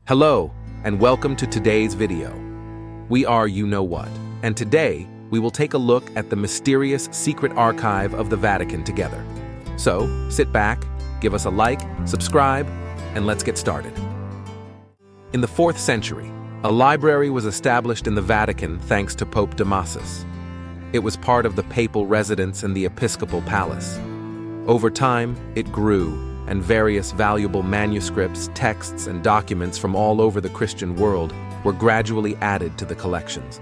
Hello, and welcome to today's video. We are You Know What, and today we will take a look at the mysterious secret archive of the Vatican together. So, sit back, give us a like, subscribe, and let's get started. In the 4th century, a library was established in the Vatican thanks to Pope Damasus. It was part of the papal residence in the episcopal palace. Over time, it grew, and various valuable manuscripts, texts, and documents from all over the Christian world were gradually added to the collections.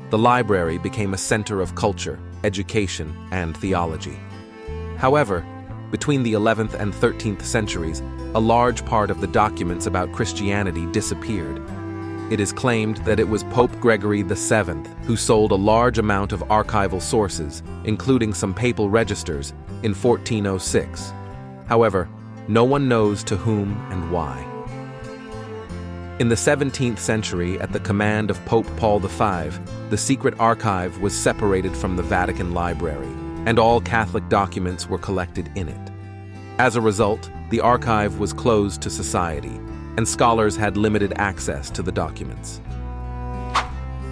The library became a center of culture, education, and theology. However, between the 11th and 13th centuries, a large part of the documents about Christianity disappeared. It is claimed that it was Pope Gregory VII who sold a large amount of archival sources, including some papal registers, in 1406. However, no one knows to whom and why. In the 17th century, at the command of Pope Paul V, the secret archive was separated from the Vatican Library, and all Catholic documents were collected in it. As a result, the archive was closed to society, and scholars had limited access to the documents.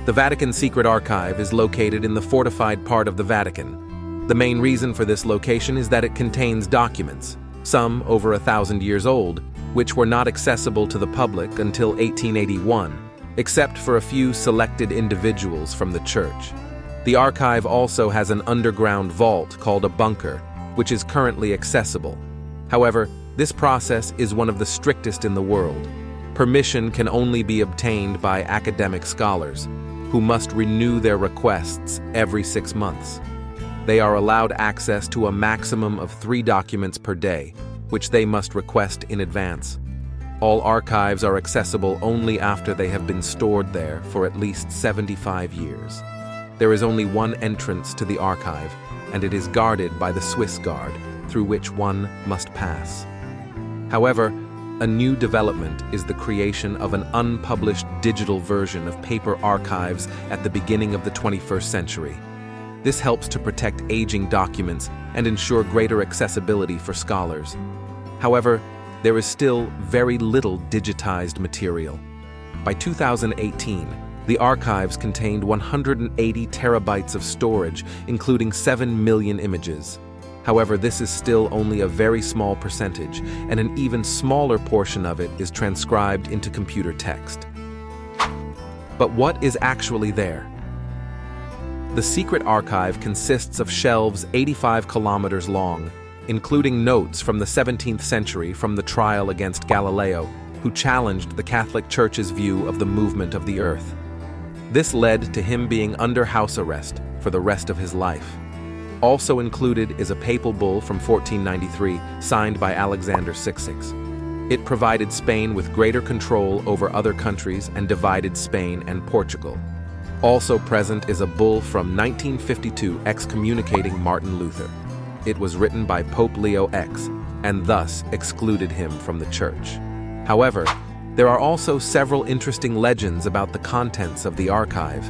The Vatican Secret Archive is located in the fortified part of the Vatican. The main reason for this location is that it contains documents, some over 1,000 years old, which were not accessible to the public until 1881, except for a few selected individuals from the church. The archive also has an underground vault called a bunker, which is currently accessible. However, this process is one of the strictest in the world. Permission can only be obtained by academic scholars, who must renew their requests every 6 months. They are allowed access to a maximum of 3 documents per day, which they must request in advance. All archives are accessible only after they have been stored there for at least 75 years. There is only one entrance to the archive, and it is guarded by the Swiss Guard, through which one must pass. However, a new development is the creation of an unpublished digital version of paper archives at the beginning of the 21st century. This helps to protect aging documents and ensure greater accessibility for scholars. However, there is still very little digitized material. By 2018, the archives contained 180 terabytes of storage, including 7 million images. However, this is still only a very small percentage, and an even smaller portion of it is transcribed into computer text. But what is actually there? The secret archive consists of shelves 85 kilometers long, including notes from the 17th century from the trial against Galileo, who challenged the Catholic Church's view of the movement of the Earth. This led to him being under house arrest for the rest of his life. Also included is a papal bull from 1493 signed by Alexander VI. It provided Spain with greater control over other countries and divided Spain and Portugal. Also present is a bull from 1952 excommunicating Martin Luther. It was written by Pope Leo X and thus excluded him from the church. However, there are also several interesting legends about the contents of the archive.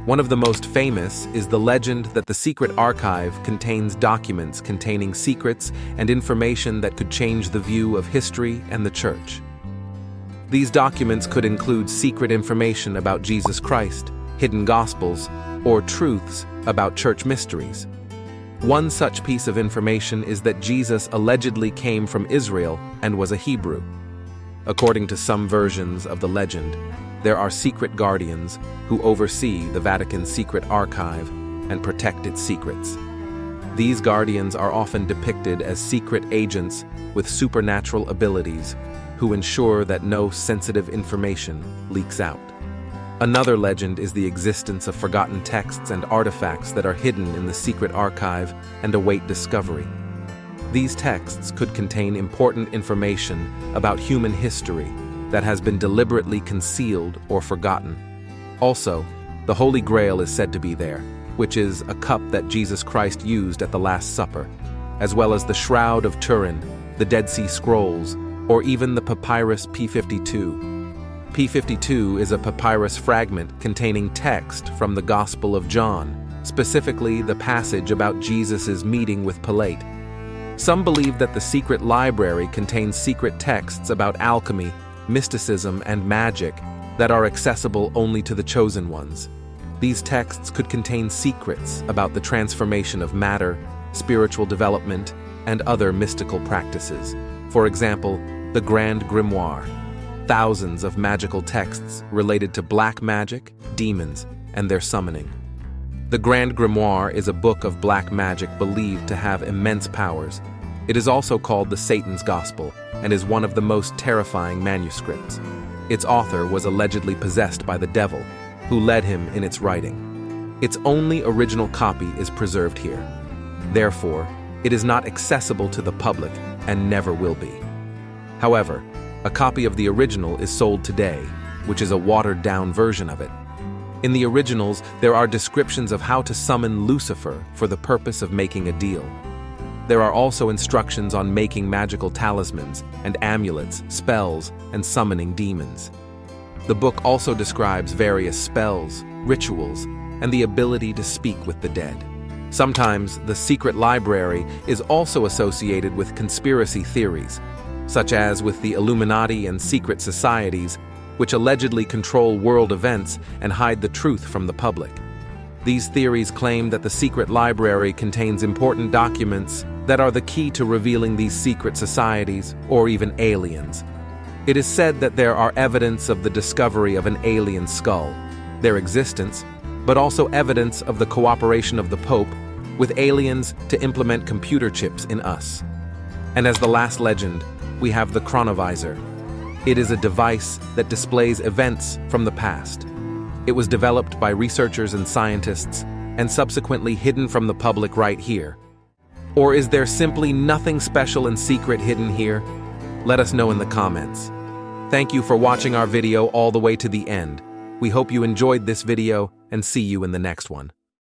One of the most famous is the legend that the secret archive contains documents containing secrets and information that could change the view of history and the church. These documents could include secret information about Jesus Christ, hidden gospels, or truths about church mysteries. One such piece of information is that Jesus allegedly came from Israel and was a Hebrew. According to some versions of the legend, there are secret guardians who oversee the Vatican's secret archive and protect its secrets. These guardians are often depicted as secret agents with supernatural abilities who ensure that no sensitive information leaks out. Another legend is the existence of forgotten texts and artifacts that are hidden in the secret archive and await discovery. These texts could contain important information about human history that has been deliberately concealed or forgotten. Also, the Holy Grail is said to be there, which is a cup that Jesus Christ used at the Last Supper, as well as the Shroud of Turin, the Dead Sea Scrolls, or even the papyrus P52. P52 is a papyrus fragment containing text from the Gospel of John, specifically the passage about Jesus' meeting with Pilate. Some believe that the secret library contains secret texts about alchemy, mysticism, and magic that are accessible only to the chosen ones. These texts could contain secrets about the transformation of matter, spiritual development, and other mystical practices. For example, the Grand Grimoire. Thousands of magical texts related to black magic, demons, and their summoning. The Grand Grimoire is a book of black magic believed to have immense powers. It is also called the Satan's Gospel and is one of the most terrifying manuscripts. Its author was allegedly possessed by the devil, who led him in its writing. Its only original copy is preserved here. Therefore, it is not accessible to the public and never will be. However, a copy of the original is sold today, which is a watered-down version of it. In the originals, there are descriptions of how to summon Lucifer for the purpose of making a deal. There are also instructions on making magical talismans and amulets, spells, and summoning demons. The book also describes various spells, rituals, and the ability to speak with the dead. Sometimes, the secret library is also associated with conspiracy theories, such as with the Illuminati and secret societies, which allegedly control world events and hide the truth from the public. These theories claim that the secret library contains important documents that are the key to revealing these secret societies or even aliens. It is said that there are evidence of the discovery of an alien skull, their existence, but also evidence of the cooperation of the Pope with aliens to implement computer chips in us. And as the last legend, we have the chronovisor. It is a device that displays events from the past. It was developed by researchers and scientists and subsequently hidden from the public right here. Or is there simply nothing special and secret hidden here? Let us know in the comments. Thank you for watching our video all the way to the end. We hope you enjoyed this video and see you in the next one.